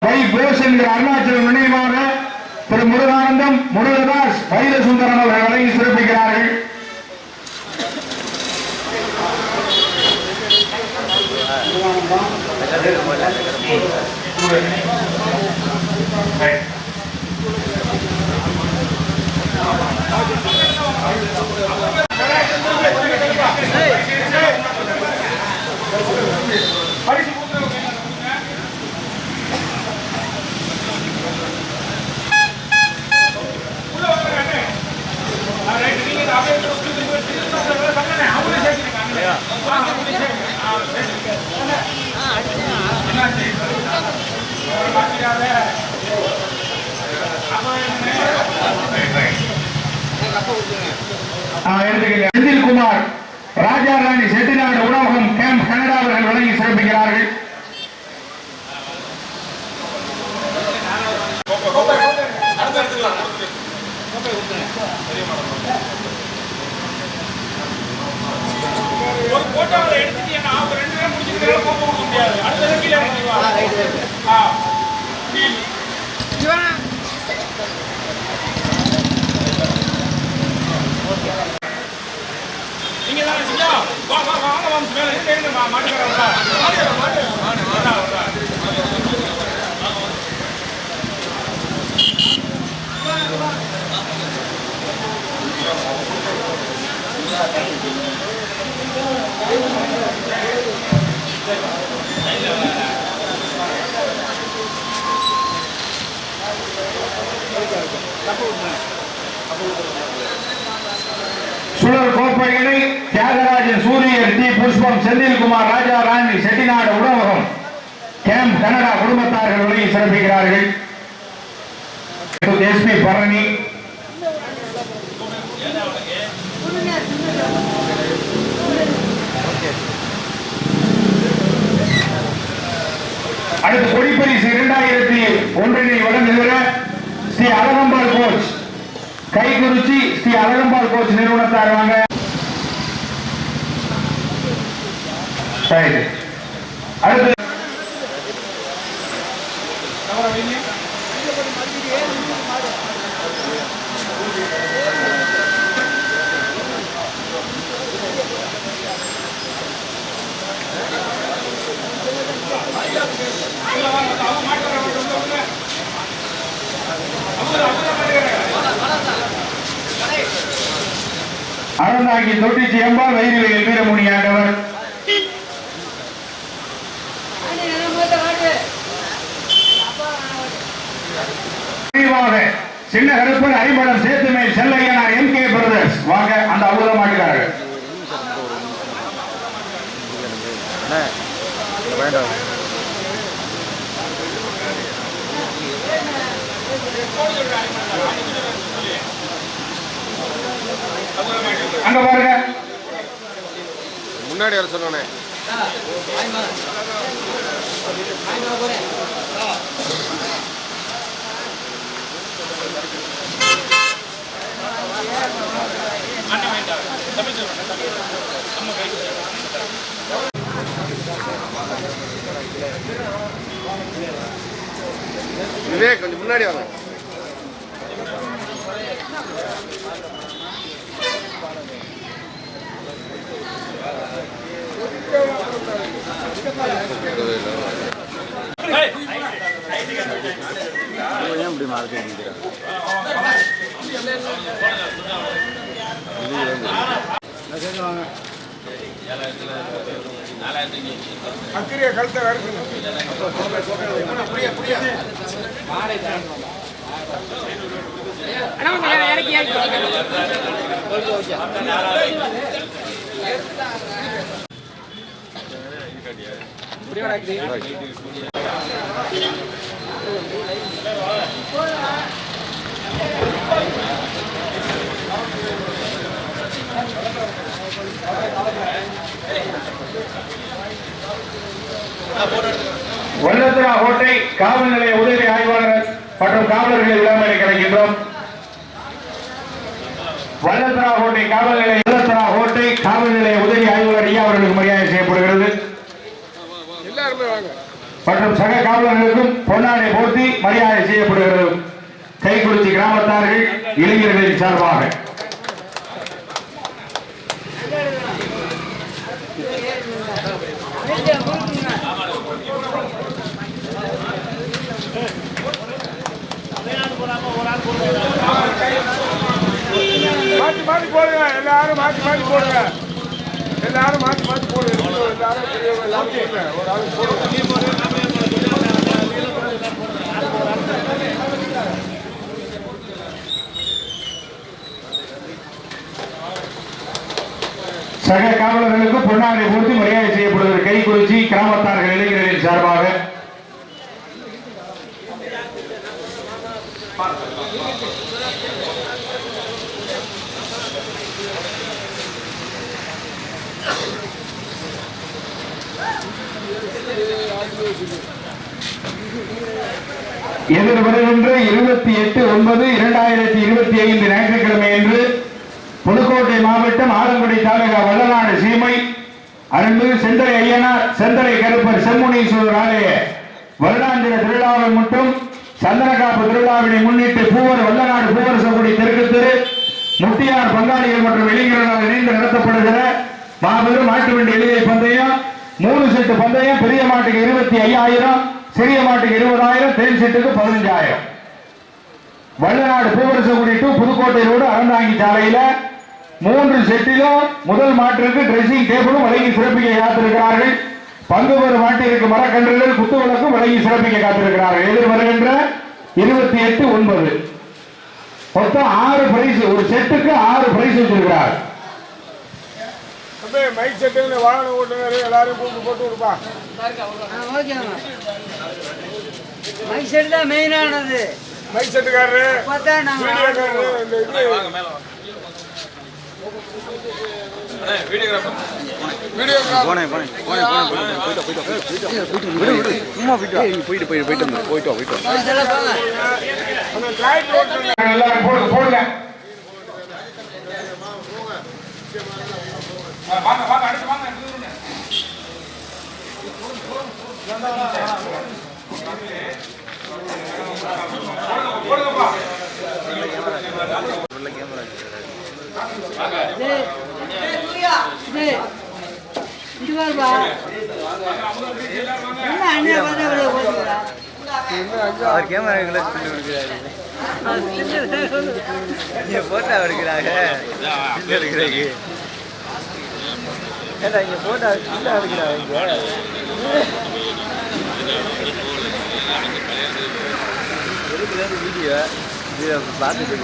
அருணாச்சலம் நினைவாக திரு முருகானந்தம் முருகதாஸ் வைரசுந்தரம் அவர்கள் வழங்கி சிறப்பிக்கிறார்கள். செந்தில்குமார் ராஜா ராணி செட்டிநாடு உணவகம் கேம்ப் கனடா அவர்கள் வழங்கி சிறப்பிக்கிறார்கள். ஒரு போட்டோவை எடுத்துட்டீங்கன்னா ஒரு 2 நேரம் முடிச்சிட்டு போக முடியாது. அடுத்த கீழ நீங்க தான் செஞ்சா வாங்க மேல மாட்டுக்கறா சுழல் கோப்பைகளை தியாகராஜன் சூரியன் டி புஷ்பம் செந்தில்குமார் ராஜா ராணி செட்டிநாடு உணவகம் கேம்ப் கனடா குடும்பத்தார்கள் வழங்கி சிறப்பிக்கிறார்கள். எஸ்பி பரணி அடுத்து கொடிப்பரிசு 2001 வழங்குகிற ஸ்ரீ அழகம்பாள் கோச் கைகுறிச்சி ஸ்ரீ அழகம்பாள் கோச் நிறுவனத்தார் வாங்க. அடுத்து அறந்தாங்கி தொட்டிச்சி எம்பாள் வைரவியல் வீரமுனி ஆண்டவர் சின்ன கருப்பன் ஐம்படம் சேத்துமேல் செல்லையனார் MK பிரதர்ஸ் வாங்க. அந்த அவ்வளவு மாட்டுக்காரர்கள் அங்க பாருங்க முன்னாடி வர சொன்னே. விவேக் கொஞ்சம் முன்னாடி வாங்க. அக்கிரிய கழுத்தை வல்லத்தரா கோட்டை காவல் நிலைய உதவி ஆய்வாளர் மற்றும் காவலர்களை விடாமலை கிடைக்கின்றோம். வல்லத்தரா கோட்டை காவல் நிலைய உதவி ஆய்வாளர் ஐயா அவர்களுக்கு மரியாதை செய்யப்படுகிறது. மற்றும் சக காவலர்களுக்கும் பொன்னாடை போர்த்தி மரியாதை செய்யப்படுகிறது. கைக்குறிச்சி கிராமத்தார்கள் இளைஞர்களின் சார்பாக மாத்தி மாத்தி போடுங்க, எல்லாரும் மாத்தி மாத்தி போடுங்க, எல்லாரும் மாத்தி மாத்தி போடுங்க, எல்லாரும் ஒரு ஆள் போடுங்க. சக காவலர்களுக்கு பொன்னாடை போர்த்தி மரியாதை செய்யப்படுகிறது. கைக்குறிச்சி கிராமத்தார்கள் இளைஞர்களின் சார்பாக எதிர்வருகின்ற 28/9/2025 ஞாயிற்றுக்கிழமை அன்று புதுக்கோட்டை மாவட்டம் ஆலங்குடி தாலுகா வல்லநாடு சீமை அருள்மிகு செந்தலை ஐயனார் செந்தலை கருப்பர் செம்முனீஸ்வரர் ஆலய வருடாந்திர திருவிழாவை மட்டும் சந்தனக்காப்பு திருவிழாவினை முன்னிட்டு பூவர் வல்லநாடு பூவரசகுடி தெற்கு தெரு முட்டியார் பங்காளிகள் மற்றும் இளைஞர்களால் இணைந்து நடத்தப்படுகிற மாபெரும் மாட்டு வண்டி எளிதை பந்தயம் 3 செட்டு பந்தயம். பெரிய மாட்டுக்கு 25,000, சிறிய மாட்டுக்கு 20,000, தேன் செட்டுக்கு 15,000. வல்லநாடு பூவரசகுடி டு புதுக்கோட்டை ரோடு அறந்தாங்கி சாலையில 3 செட்டிலும் முதல் மாட்டிற்கு டிரெஸ்ஸிங் டேபிளும் வழங்கி சிறப்பிக்க காத்திருக்கிறார்கள். பங்கு பெறும் மாட்டிற்கு மரக்கன்றுகள் குத்துவிளக்கும் வழங்கி சிறப்பிக்க காத்திருக்கிறார்கள். எதிர் வருகின்ற 28/9 மொத்தம் 6 பிரைஸ், ஒரு செட்டுக்கு 6 பிரைஸ் வச்சிருக்கிறார். மைக் செட்டு வாகனம் ஓட்டுநர் எல்லாரும் கூப்பிட்டு போட்டு கொடுப்பா. மைக் செட் தான் மெயினானது. மைக் செட்டுக்காரரு எல்லாரும் போடுங்க. வாங்க வாங்க அடுத்து வாங்க. போடுங்கப்பா. அவர் கேமரா போட்டோ எடுக்கிறாங்க. இங்க போட்டோ எடுக்கிறாங்க. வீடியோ பார்த்துட்டு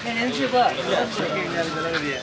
நினைச்சு